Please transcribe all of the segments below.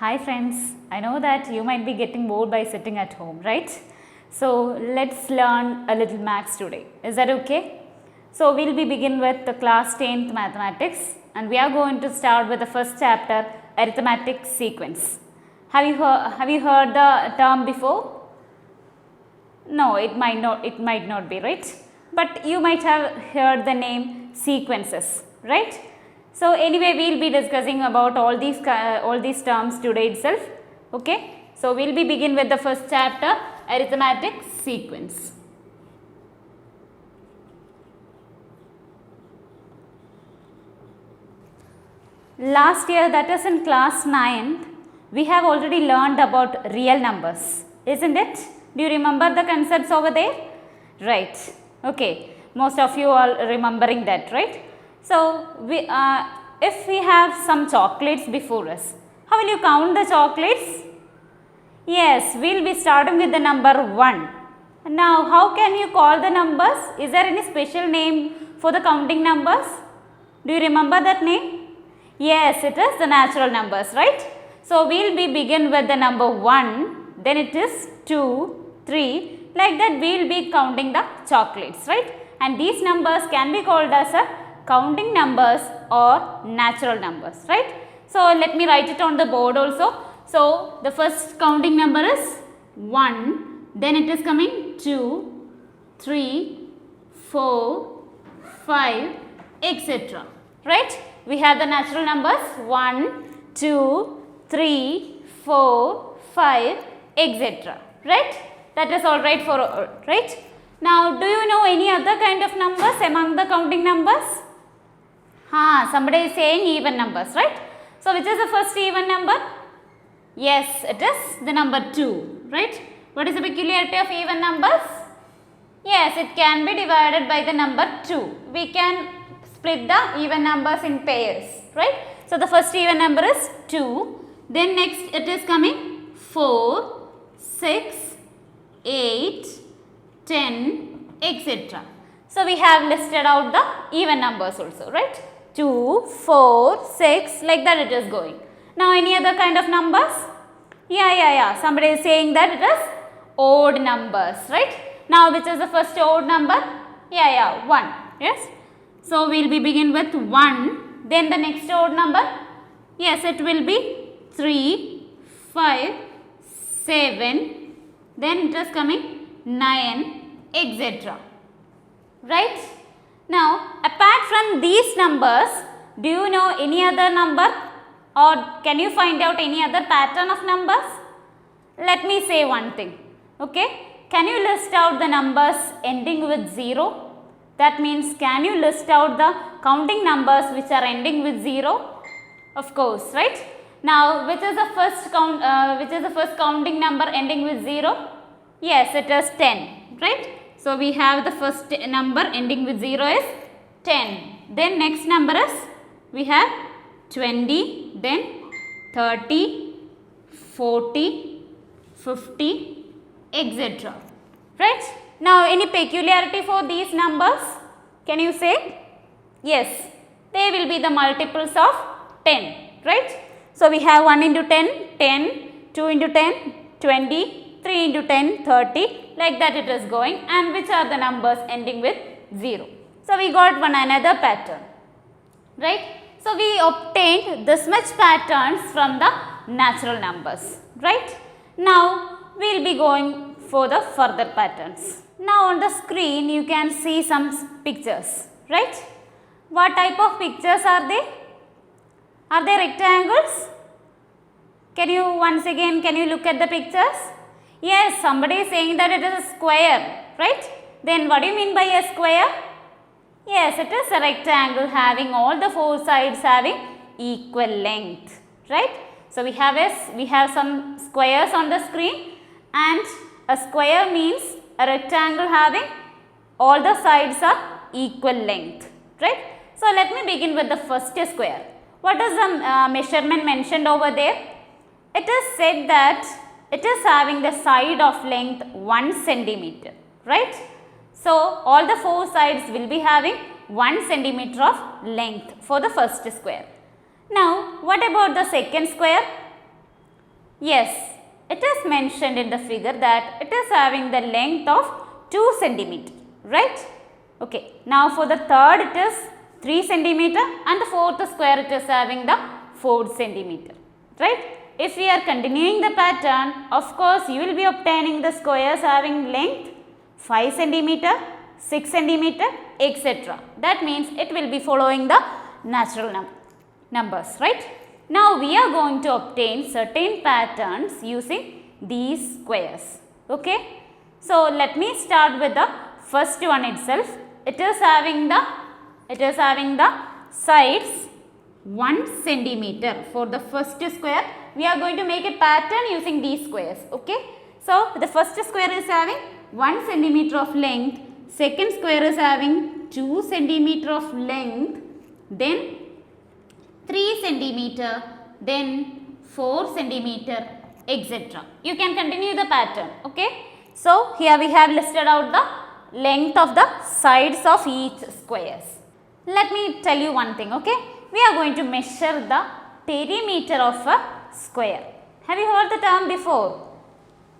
Hi friends, I know that you might be getting bored by sitting at home, right? So let's learn a little maths today. Is that okay? So we'll be begin with the class 10th mathematics and we are going to start with the first chapter, arithmetic sequence. Have you heard the term before? No, it might not be, right? But you might have heard the name sequences, right? So anyway, we will be discussing about all these terms today itself. Okay. So we will be begin with the first chapter, arithmetic sequence. Last year, that is in class 9th, we have already learned about real numbers, isn't it? Do you remember the concepts over there? Right. Okay. Most of you are remembering that, right? So, if we have some chocolates before us, how will you count the chocolates? Yes, we will be starting with the number 1. Now, how can you call the numbers? Is there any special name for the counting numbers? Do you remember that name? Yes, it is the natural numbers, right? So, we will be begin with the number 1, then it is 2, 3, like that we will be counting the chocolates, right? And these numbers can be called as a counting numbers or natural numbers, right? So, let me write it on the board also. So, the first counting number is 1, then it is coming 2, 3, 4, 5, etc. Right? We have the natural numbers 1, 2, 3, 4, 5, etc. Right? That is all right for right? Now, do you know any other kind of numbers among the counting numbers? Somebody is saying even numbers, right? So, which is the first even number? Yes, it is the number 2, right? What is the peculiarity of even numbers? Yes, it can be divided by the number 2. We can split the even numbers in pairs, right? So, the first even number is 2. Then next it is coming 4, 6, 8, 10, etc. So, we have listed out the even numbers also, right? 2, 4, 6, like that it is going. Now, any other kind of numbers? Yeah. Somebody is saying that it is odd numbers, right? Now, which is the first odd number? 1. Yes. So, we will be begin with 1. Then the next odd number? Yes, it will be 3, 5, 7. Then it is coming 9, etc. Right? Now, apart from these numbers, do you know any other number or can you find out any other pattern of numbers? Let me say one thing. Okay? Can you list out the numbers ending with 0? That means, can you list out the counting numbers which are ending with 0? Of course, right? Now, which is the first counting number ending with 0? Yes, it is 10, right? So, we have the first number ending with 0 is 10. Then next number is, we have 20, then 30, 40, 50, etc. Right? Now, any peculiarity for these numbers? Can you say? Yes, they will be the multiples of 10, right? So, we have 1 into 10, 10, 2 into 10, 20, 3 into 10, 30, like that it is going, and which are the numbers ending with 0. So, we got another pattern, right? So, we obtained this much patterns from the natural numbers, right? Now, we will be going for the further patterns. Now, on the screen you can see some pictures, right? What type of pictures are they? Are they rectangles? Can you look at the pictures? Yes, somebody is saying that it is a square, right? Then what do you mean by a square? Yes, it is a rectangle having all the four sides having equal length, right? So, we have some squares on the screen, and a square means a rectangle having all the sides are equal length, right? So, let me begin with the first square. What is the measurement mentioned over there? It is said that it is having the side of length 1 centimeter, right? So, all the four sides will be having 1 centimeter of length for the first square. Now, what about the second square? Yes, it is mentioned in the figure that it is having the length of 2 centimeter, right? Okay, now for the third it is 3 centimeter and the fourth square it is having the 4 centimeter, right? If we are continuing the pattern, of course you will be obtaining the squares having length 5 centimeter, 6 centimeter, etc. That means it will be following the natural numbers, right? Now we are going to obtain certain patterns using these squares, okay? So let me start with the first one itself. It is having the sides 1 centimeter. For the first square, we are going to make a pattern using these squares, okay? So the first square is having 1 centimeter of length, second square is having 2 centimeter of length, then 3 centimeter, then 4 centimeter, etc. You can continue the pattern, okay? So here we have listed out the length of the sides of each squares. Let me tell you one thing, okay? We are going to measure the perimeter of a square. Have you heard the term before?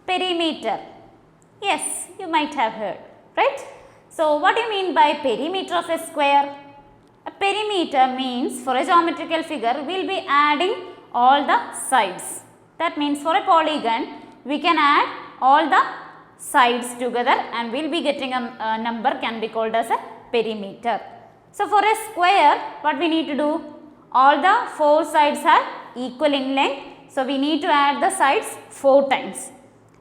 Perimeter. Yes, you might have heard, right? So what do you mean by perimeter of a square? A perimeter means for a geometrical figure we will be adding all the sides. That means for a polygon we can add all the sides together and we will be getting a number can be called as a perimeter. So for a square what we need to do? All the 4 sides are equal in length. So we need to add the sides 4 times.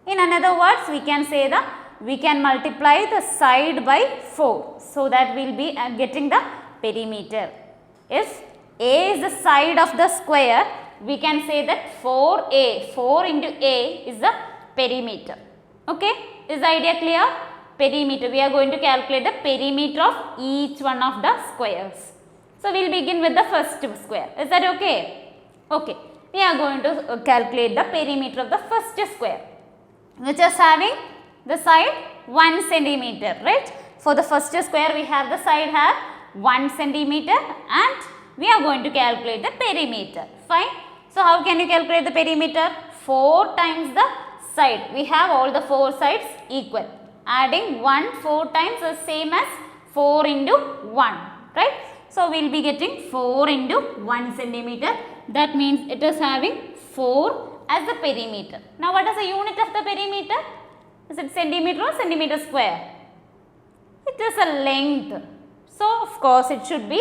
In another words we can say we can multiply the side by 4. So that we will be getting the perimeter. If A is the side of the square, we can say that 4A, 4 into A is the perimeter. Okay, is the idea clear? Perimeter, we are going to calculate the perimeter of each one of the squares. So we will begin with the first square. Is that okay? Okay, we are going to calculate the perimeter of the first square, which is having the side 1 centimeter, right? For the first square we have the side have 1 centimeter and we are going to calculate the perimeter. Fine. So how can you calculate the perimeter? 4 times the side. We have all the 4 sides equal. Adding 1 4 times is same as 4 into 1, right? So we will be getting 4 into 1 centimeter. That means it is having 4 as the perimeter. Now what is the unit of the perimeter? Is it centimeter or centimeter square? It is a length. So of course it should be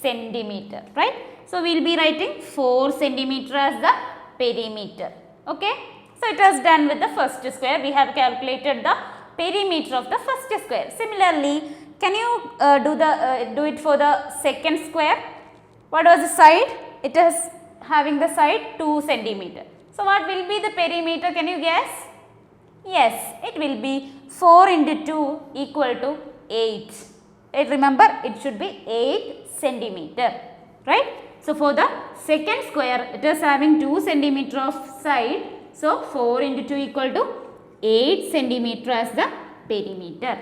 centimeter, right? So we will be writing 4 centimeter as the perimeter. Okay. So it is done with the first square. We have calculated the perimeter of the first square. Similarly, can you do it for the second square? What was the side? It is having the side 2 centimeter. So what will be the perimeter? Can you guess? Yes, it will be 4 into 2 equal to 8. Remember, it should be 8 centimeter, right? So for the second square, it is having 2 centimeter of side. So 4 into 2 equal to 8 centimeter as the perimeter.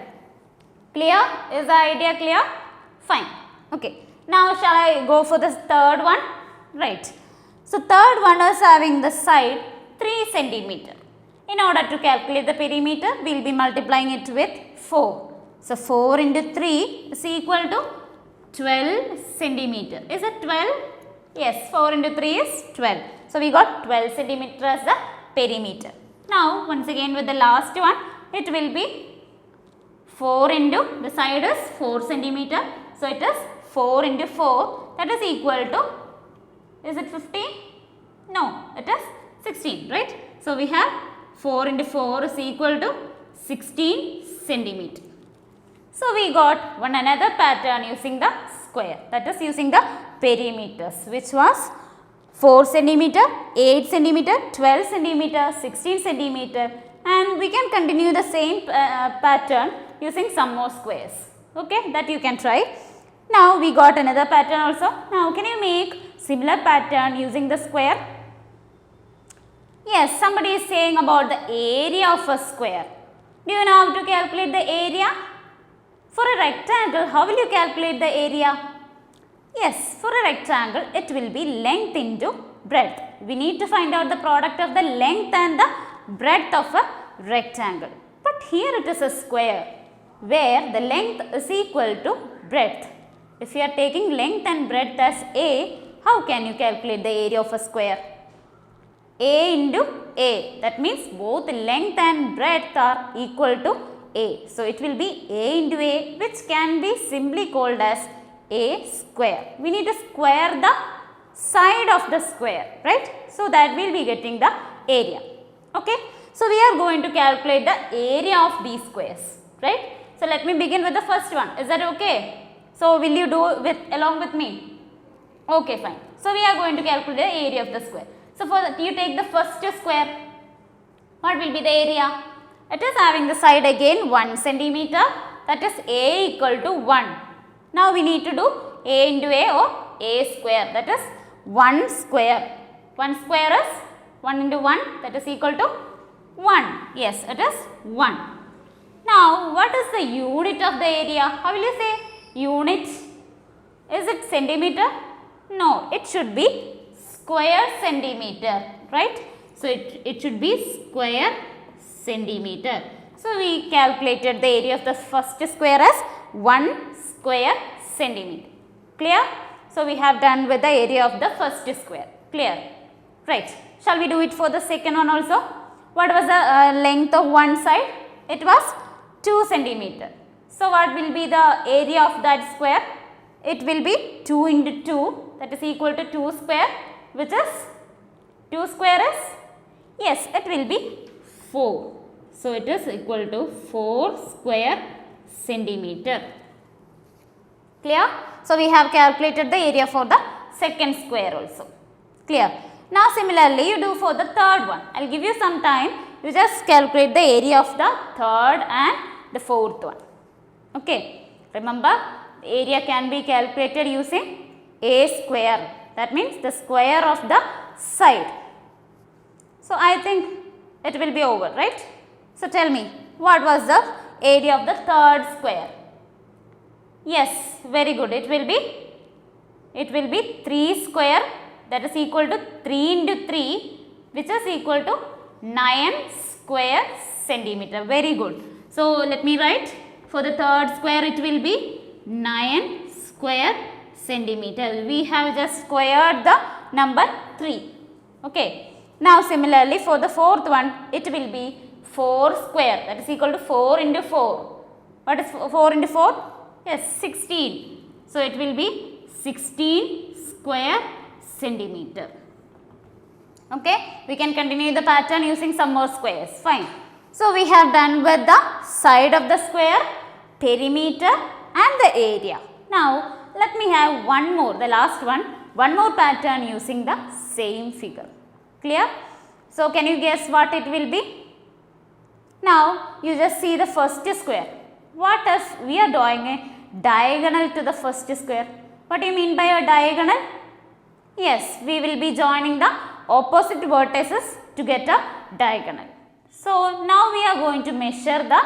Clear? Is the idea clear? Fine. Okay. Now shall I go for the third one? Right. So third one is having the side 3 centimeter. In order to calculate the perimeter, we will be multiplying it with 4. So 4 into 3 is equal to 12 centimeter. Is it 12? Yes, 4 into 3 is 12. So we got 12 centimeter as the perimeter. Now once again with the last one, it will be 4 into the side is 4 centimeter. So it is 4 into 4, that is equal to, is it 15? No, it is 16, right? So we have 4 into 4 is equal to 16 centimeter. So we got one another pattern using the square, that is using the perimeters, which was 4 centimeter, 8 centimeter, 12 centimeter, 16 centimeter, and we can continue the same pattern using some more squares. Okay, that you can try. Now we got another pattern also. Now can you make similar pattern using the square? Yes, somebody is saying about the area of a square. Do you know how to calculate the area? For a rectangle, how will you calculate the area? Yes, for a rectangle, it will be length into breadth. We need to find out the product of the length and the breadth of a rectangle. But here it is a square where the length is equal to breadth. If you are taking length and breadth as A, how can you calculate the area of a square? A into A. That means both length and breadth are equal to A. So it will be A into A, which can be simply called as A square. We need to square the side of the square, right? So that we will be getting the area. Okay. So we are going to calculate the area of these squares, right? So let me begin with the first one. Is that okay? So will you do along with me? Okay, fine. So we are going to calculate the area of the square. So for that you take the first square. What will be the area? It is having the side again 1 centimeter. That is A equal to 1. Now we need to do A into A or A square. That is 1 square. 1 square is 1 into 1. That is equal to 1. Yes, it is 1. Now what is the unit of the area? How will you say unit? Is it centimeter? No, it should be square centimeter, right? So it should be square centimeter. So we calculated the area of the first square as 1 square centimeter. Clear? So we have done with the area of the first square. Clear? Right. Shall we do it for the second one also? What was the length of one side? It was 2 centimeter. So what will be the area of that square? It will be 2 into 2, that is equal to 2 square, which is 2 square is, yes, it will be 4. So it is equal to 4 square centimeter. Clear? So we have calculated the area for the second square also. Clear? Now similarly you do for the third one. I will give you some time. You just calculate the area of the third and the fourth one. Okay. Remember, the area can be calculated using A square. That means the square of the side. So I think it will be over, right? So tell me, what was the area of the third square? Yes, very good. It will be 3 square, that is equal to 3 into 3, which is equal to 9 square centimeter. Very good. So let me write, for the third square it will be 9 square centimeter. We have just squared the number 3. Okay. Now similarly for the fourth one, it will be 4 square, that is equal to 4 into 4. What is 4 into 4? Yes, 16. So it will be 16 square centimeter. Okay, we can continue the pattern using some more squares. Fine. So we have done with the side of the square, perimeter and the area. Now let me have one more, the last one more pattern using the same figure. Clear? So can you guess what it will be? Now you just see the first square. What is, we are drawing a diagonal to the first square. What do you mean by a diagonal? Yes, we will be joining the opposite vertices to get a diagonal. So now we are going to measure the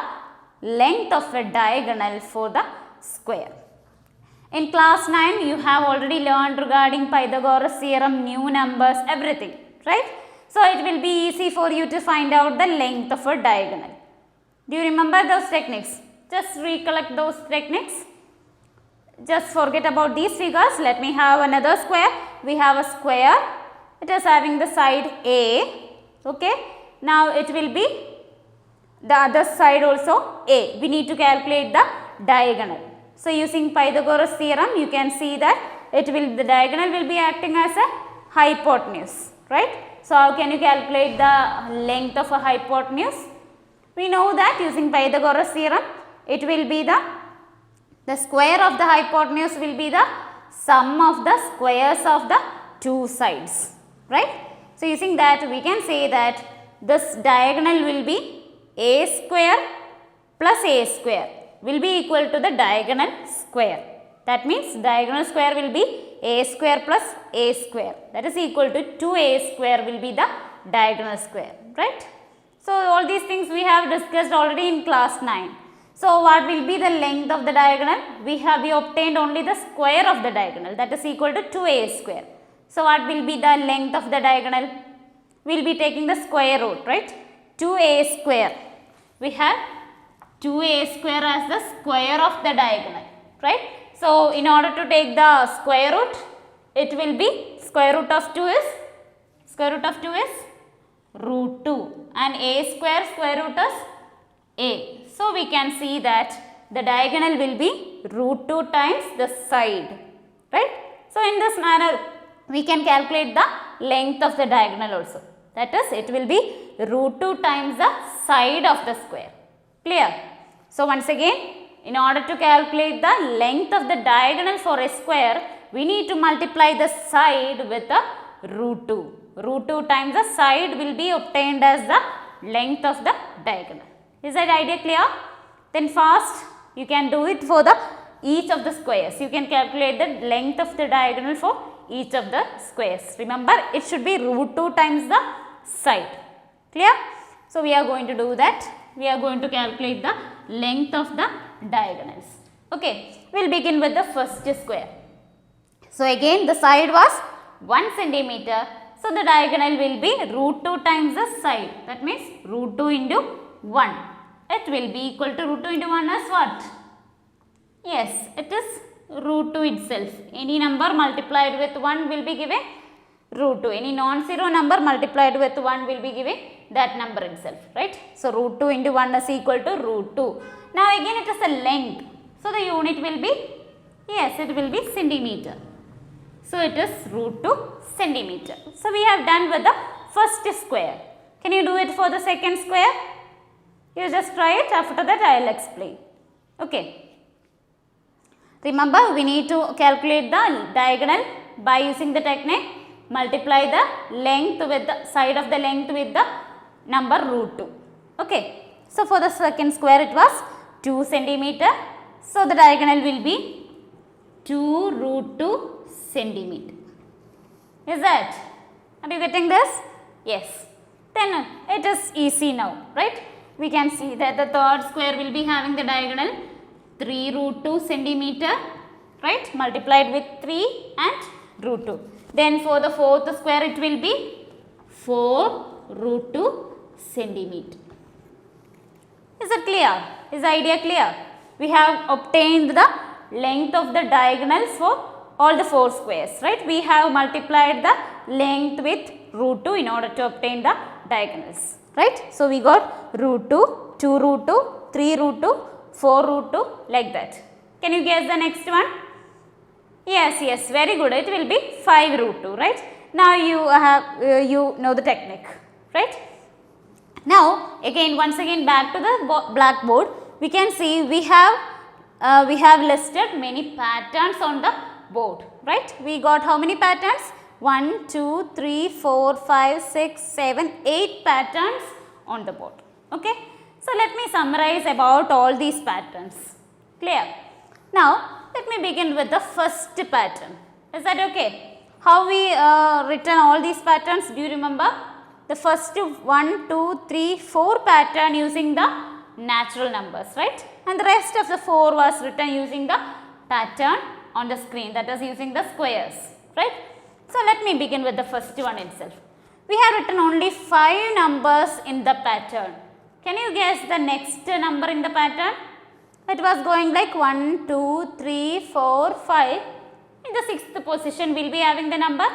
length of a diagonal for the square. In class 9 you have already learned regarding Pythagoras theorem, new numbers, everything, right? So it will be easy for you to find out the length of a diagonal. Do you remember those techniques? Just recollect those techniques. Just forget about these figures. Let me have another square. We have a square. It is having the side A. Okay. Now it will be the other side also A. We need to calculate the diagonal. So using Pythagoras theorem, you can see that the diagonal will be acting as a hypotenuse, right? So how can you calculate the length of a hypotenuse? We know that using Pythagoras theorem, it will be the square of the hypotenuse will be the sum of the squares of the two sides, right? So using that, we can say that this diagonal will be A square plus A square will be equal to the diagonal square. That means diagonal square will be A square plus A square, that is equal to 2A square will be the diagonal square, right? So all these things we have discussed already in class 9. So what will be the length of the diagonal? We obtained only the square of the diagonal, that is equal to 2A square. So what will be the length of the diagonal? We will be taking the square root, right? 2a square. We have 2a square as the square of the diagonal, right? So in order to take the square root, it will be square root of 2 is root 2, and a square root is a. So we can see that the diagonal will be root 2 times the side, right? So in this manner we can calculate the length of the diagonal also. That is, it will be root 2 times the side of the square. Clear? So once again, in order to calculate the length of the diagonal for a square, we need to multiply the side with the root 2. Root 2 times the side will be obtained as the length of the diagonal. Is that idea clear? Then fast you can do it for the each of the squares. You can calculate the length of the diagonal for each of the squares. Remember, it should be root 2 times the side. Clear? So we are going to do that. We are going to calculate the length of the diagonals. Okay, we will begin with the first square. So again the side was 1 centimeter. So the diagonal will be root 2 times the side. That means root 2 into 1. It will be equal to root 2 into 1 as what? Yes, it is root 2 itself. Any number multiplied with 1 will be given root 2. Any non-zero number multiplied with 1 will be given that number itself, right? So root 2 into 1 is equal to root 2. Now again it is a length. So the unit will be, yes, it will be centimeter. So it is root 2 centimeter. So we have done with the first square. Can you do it for the second square? You just try it. After that I will explain. Okay. Remember, we need to calculate the diagonal by using the technique. Multiply the length with the side of the length with the number root 2. Okay. So for the second square it was 2 centimeter. So the diagonal will be 2 root 2 centimeter. Is that? Are you getting this? Yes. Then it is easy now, right? We can see that the third square will be having the diagonal 3 root 2 centimeter, right? Multiplied with 3 and root 2. Then for the fourth square it will be 4 root 2 centimeter. Is it clear? Is the idea clear? We have obtained the length of the diagonals for all the 4 squares, right? We have multiplied the length with root 2 in order to obtain the diagonals, right? So we got root 2, 2 root 2, 3 root 2, 4 root 2, like that. Can you guess the next one? Yes, very good. It will be 5 root 2, right? Now you know the technique, right? Now again, once again back to the blackboard, we can see we have listed many patterns on the board, right? We got how many patterns? 1, 2, 3, 4, 5, 6, 7, 8 patterns on the board. Okay. So let me summarize about all these patterns. Clear? Now let me begin with the first pattern. Is that okay? How we written all these patterns? Do you remember? The first 1, 2, 3, 4 pattern using the natural numbers, right? And the rest of the 4 was written using the pattern on the screen, that is using the squares, right? So let me begin with the first one itself. We have written only 5 numbers in the pattern. Can you guess the next number in the pattern? It was going like 1, 2, 3, 4, 5. In the 6th position we will be having the number.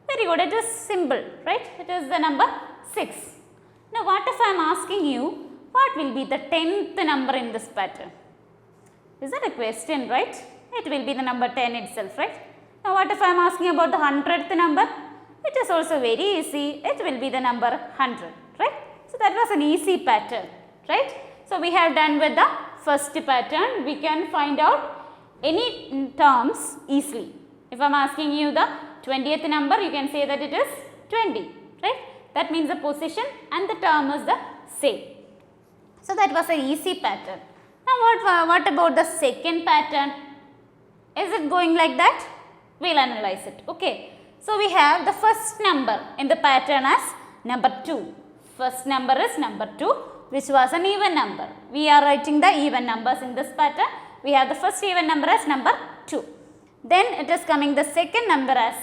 Very good, it is simple, right? It is the number 6. Now what if I am asking you, what will be the 10th number in this pattern? Is that a question, right? It will be the number 10 itself, right? Now what if I am asking about the 100th number? It is also very easy. It will be the number 100, right? So that was an easy pattern, right? So we have done with the first pattern. We can find out any terms easily. If I am asking you the 20th number, you can say that it is 20, right? That means the position and the term is the same. So that was an easy pattern. Now what about the second pattern? Is it going like that? We will analyze it. Okay. So we have the first number in the pattern as number 2. First number is number 2, which was an even number. We are writing the even numbers in this pattern. We have the first even number as number 2. Then it is coming the second number as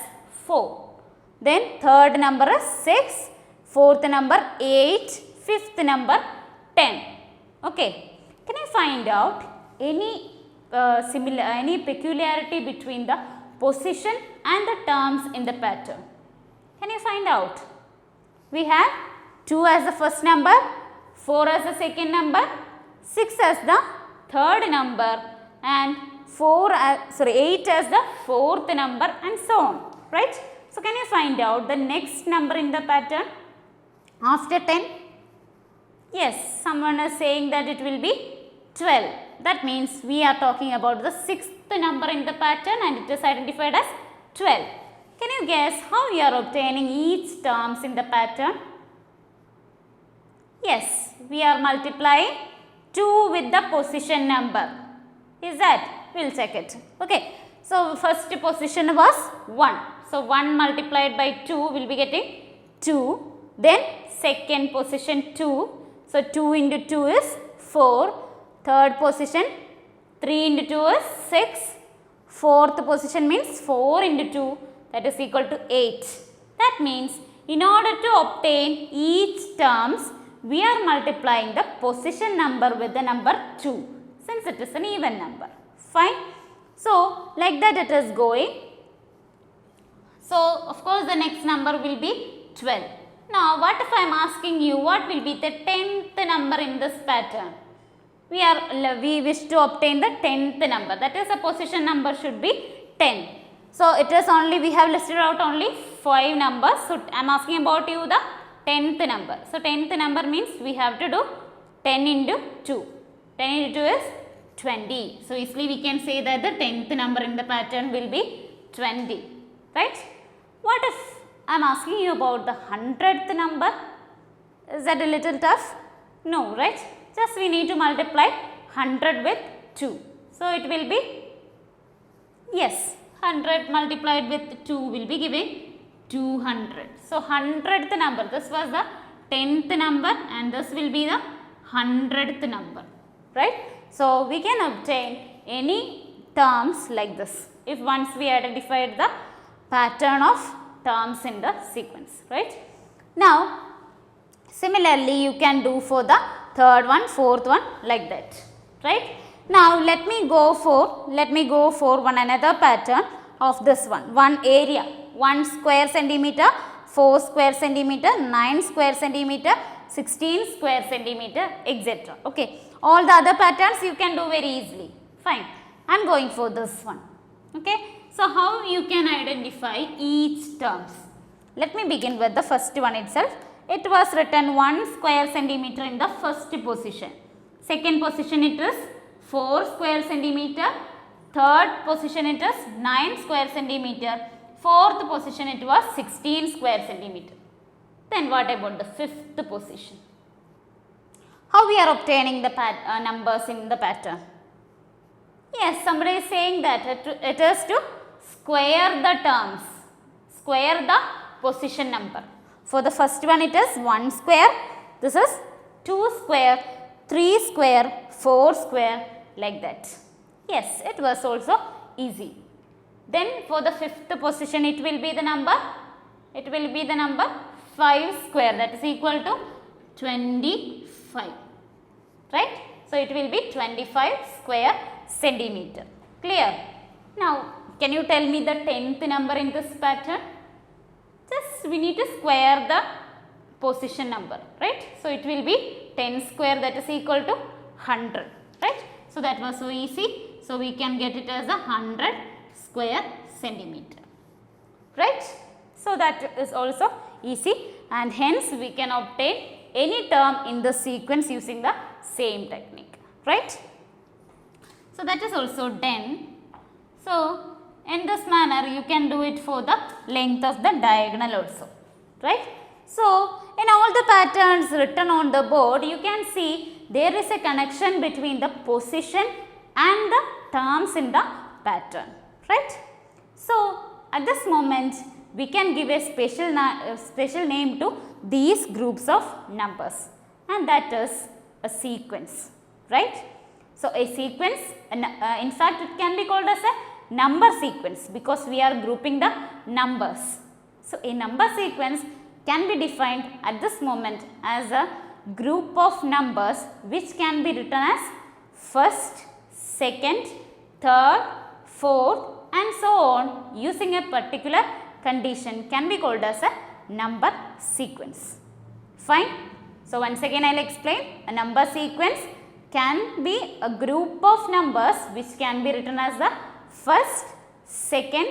4. Then third number is 6, fourth number 8, fifth number 10. Okay. Can you find out any any peculiarity between the position and the terms in the pattern? Can you find out? We have 2 as the first number, 4 as the second number, 6 as the third number, and 8 as the fourth number, and so on, right? So, can you find out the next number in the pattern after 10? Yes, someone is saying that it will be 12. That means we are talking about the sixth number in the pattern and it is identified as 12. Can you guess how we are obtaining each terms in the pattern? Yes, we are multiplying 2 with the position number. Is that? We will check it. Okay. So, first position was 1. So, 1 multiplied by 2 will be getting 2. Then second position 2. So, 2 into 2 is 4. Third position 3 into 2 is 6. Fourth position means 4 into 2, that is equal to 8. That means in order to obtain each terms, we are multiplying the position number with the number 2 since it is an even number. Fine. So, like that it is going. So, of course, the next number will be 12. Now, what if I am asking you what will be the 10th number in this pattern? We wish to obtain the 10th number, that is the position number should be 10. So, it is only, we have listed out only 5 numbers. So, I am asking about you the 10th number. So, 10th number means we have to do 10 into 2. 10 into 2 is 20. So, easily we can say that the 10th number in the pattern will be 20, right? What if I am asking you about the 100th number? Is that a little tough? No, right? Just we need to multiply 100 with 2. So, it will be, yes, 100 multiplied with 2 will be giving 200. So, 100th number, this was the 10th number and this will be the 100th number, right? So, we can obtain any terms like this if once we identified the pattern of terms in the sequence, right? Now, similarly, you can do for the third one, fourth one, like that, right? Now, let me go for one another pattern of this one. One area, 1 square centimeter, 4 square centimeter, 9 square centimeter, 16 square centimeter, etc. Okay. All the other patterns you can do very easily. Fine. I am going for this one. Okay. So, how you can identify each terms? Let me begin with the first one itself. It was written 1 square centimeter in the first position. Second position it is 4 square centimeter. Third position it is 9 square centimeter. Fourth position it was 16 square centimeter. Then what about the fifth position? How we are obtaining the numbers in the pattern? Yes, somebody is saying that it is to square the terms, square the position number. For the first one it is 1 square, this is 2 square, 3 square, 4 square, like that. Yes, it was also easy. Then for the fifth position it will be the number, 5 square, that is equal to 25, right. So, it will be 25 square centimeter. Clear? Now, can you tell me the 10th number in this pattern? Just we need to square the position number, right. So, it will be 10 square, that is equal to 100, right. So, that was so easy. So, we can get it as 100 square centimeter, right. So, that is also easy and hence we can obtain any term in the sequence using the same technique, right. So, that is also done. So, in this manner you can do it for the length of the diagonal also, right. So, in all the patterns written on the board you can see there is a connection between the position and the terms in the pattern, right. So, at this moment we can give a special name to these groups of numbers and that is a sequence, right. So, a sequence in fact it can be called as a number sequence because we are grouping the numbers. So, a number sequence can be defined at this moment as a group of numbers which can be written as first, second, third, fourth and so on using a particular condition can be called as a number sequence. Fine. So, once again I will explain. A number sequence can be a group of numbers which can be written as the first, second,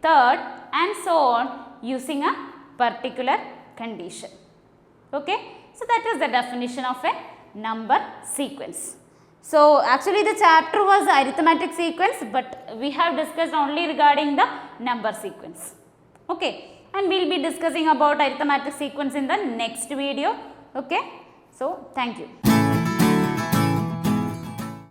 third and so on using a particular condition. Okay. So, that is the definition of a number sequence. So, actually the chapter was arithmetic sequence, but we have discussed only regarding the number sequence. Okay. And we will be discussing about arithmetic sequence in the next video. Okay. So, thank you.